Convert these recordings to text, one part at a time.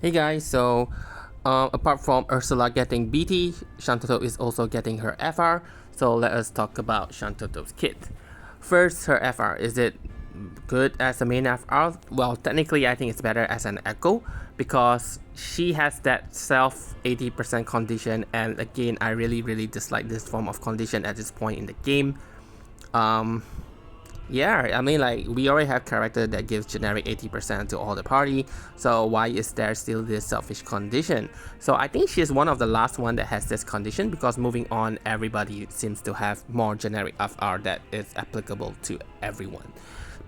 Hey guys, apart from Ursula getting BT, Shantotto is also getting her FR, so let us talk about Shantotto's kit. First, her FR. Is it good as a main FR? Well, technically I think it's better as an Echo, because she has that self 80% condition, and again I really dislike this form of condition at this point in the game. Yeah, I mean, like, we already have character that gives generic 80% to all the party, so why is there still this selfish condition? So I think she's one of the last one that has this condition, because moving on, everybody seems to have more generic FR that is applicable to everyone.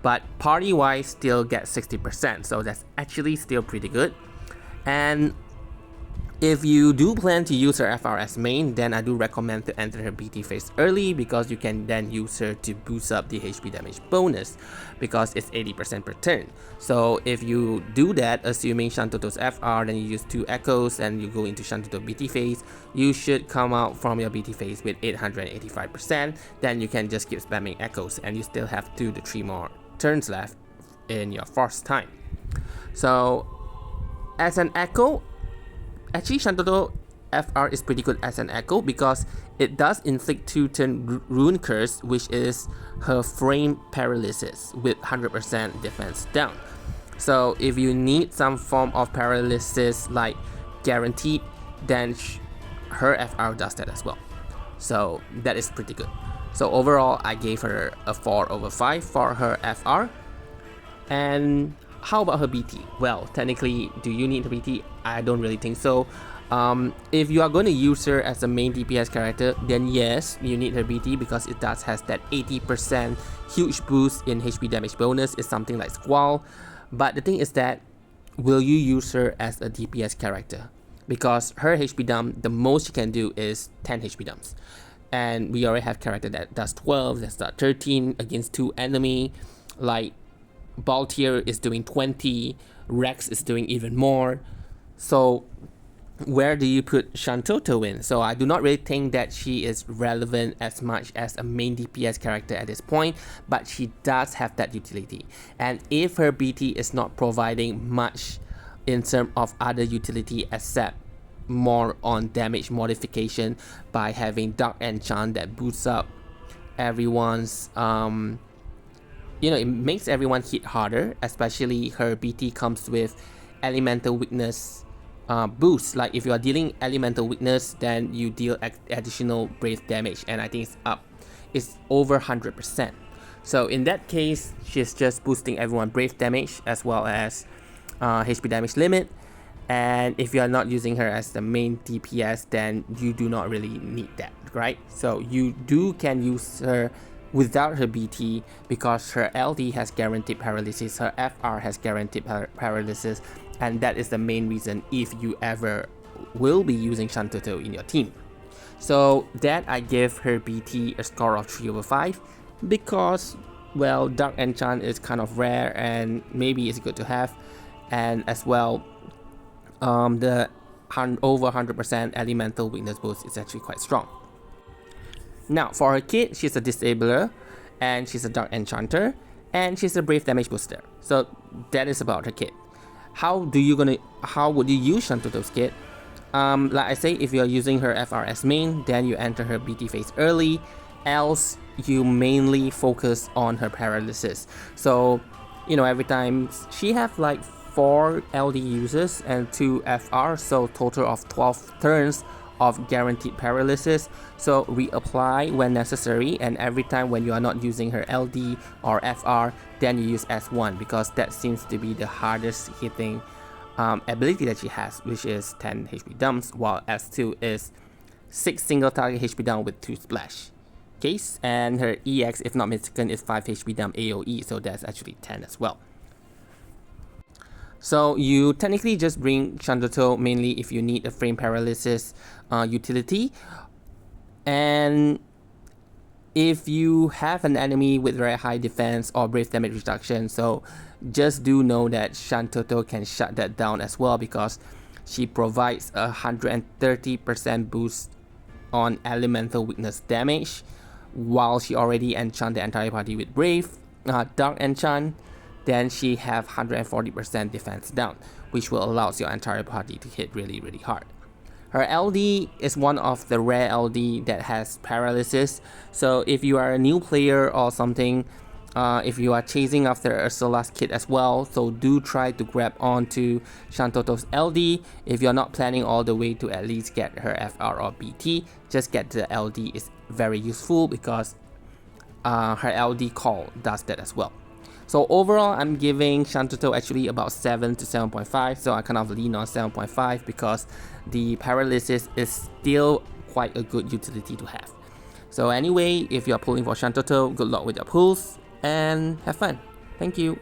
But party-wise, still get 60%, so that's actually still pretty good. And if you do plan to use her FR as main, then I do recommend to enter her BT phase early, because you can then use her to boost up the HP damage bonus, because it's 80% per turn. So if you do that, assuming Shantotto's FR, then you use 2 echoes and you go into Shantotto BT phase, you should come out from your BT phase with 885%. Then you can just keep spamming echoes and you still have 2 to 3 more turns left in your first time. So as an echo, actually, Shantotto FR is pretty good as an Echo, because it does inflict 2-turn Rune Curse, which is her frame paralysis with 100% defense down. So if you need some form of paralysis like guaranteed, then her FR does that as well. So that is pretty good. So overall, I gave her a 4/5 for her FR. And how about her BT? Well, technically, do you need her BT? I don't really think so. If you are going to use her as a main DPS character, then yes, you need her BT, because it does has that 80% huge boost in HP damage bonus. It's something like Squall. But the thing is that, will you use her as a DPS character? Because her HP dump, the most she can do is 10 HP dumps. And we already have character that does 12, that does 13 against 2 enemy. Like, Baltier is doing 20, Rex is doing even more. So where do you put Shantotto in? So I do not really think that she is relevant as much as a main DPS character at this point, but she does have that utility. And if her BT is not providing much in terms of other utility except more on damage modification by having Dark Enchant that boosts up everyone's it makes everyone hit harder, especially her BT comes with elemental weakness boost. Like, if you are dealing elemental weakness, then you deal additional brave damage, and I think it's over 100%. So in that case, she's just boosting everyone brave damage as well as HP damage limit. And if you are not using her as the main DPS, then you do not really need that, right? So you can use her without her BT, because her LD has guaranteed paralysis, her FR has guaranteed paralysis, and that is the main reason if you ever will be using Shantotto in your team. So that I give her BT a score of 3/5, because, well, Dark Enchant is kind of rare and maybe it's good to have, and as well, the over 100% elemental weakness boost is actually quite strong. Now, for her kit, she's a disabler, and she's a Dark Enchanter, and she's a brave damage booster. So that is about her kit. How would you use Shantotto's kit? Like I say, if you're using her FR as main, then you enter her BT phase early, else you mainly focus on her paralysis. So, every time she have like 4 LD users and 2 FR, so total of 12 turns of guaranteed paralysis. So reapply when necessary, and every time when you are not using her LD or FR, then you use S1, because that seems to be the hardest hitting ability that she has, which is 10 HP dumps, while S2 is 6 single target HP dump with 2 splash case, and her EX, if not mistaken, is 5 HP dump AoE, so that's actually 10 as well. So you technically just bring Shantotto mainly if you need a frame paralysis utility, and if you have an enemy with very high defense or brave damage reduction, so just do know that Shantotto can shut that down as well, because she provides a 130% boost on elemental weakness damage, while she already enchant the entire party with brave, Dark Enchant, then she have 140% defense down, which will allow your entire party to hit really hard. Her LD is one of the rare LD that has paralysis, so if you are a new player or something, if you are chasing after Ursula's kit as well, so do try to grab onto Shantotto's LD. If you're not planning all the way to at least get her FR or BT, just get the LD is very useful because her LD call does that as well. So overall, I'm giving Shantotto actually about 7 to 7.5, so I kind of lean on 7.5 because the paralysis is still quite a good utility to have. So anyway, if you're pulling for Shantotto, good luck with your pulls and have fun. Thank you.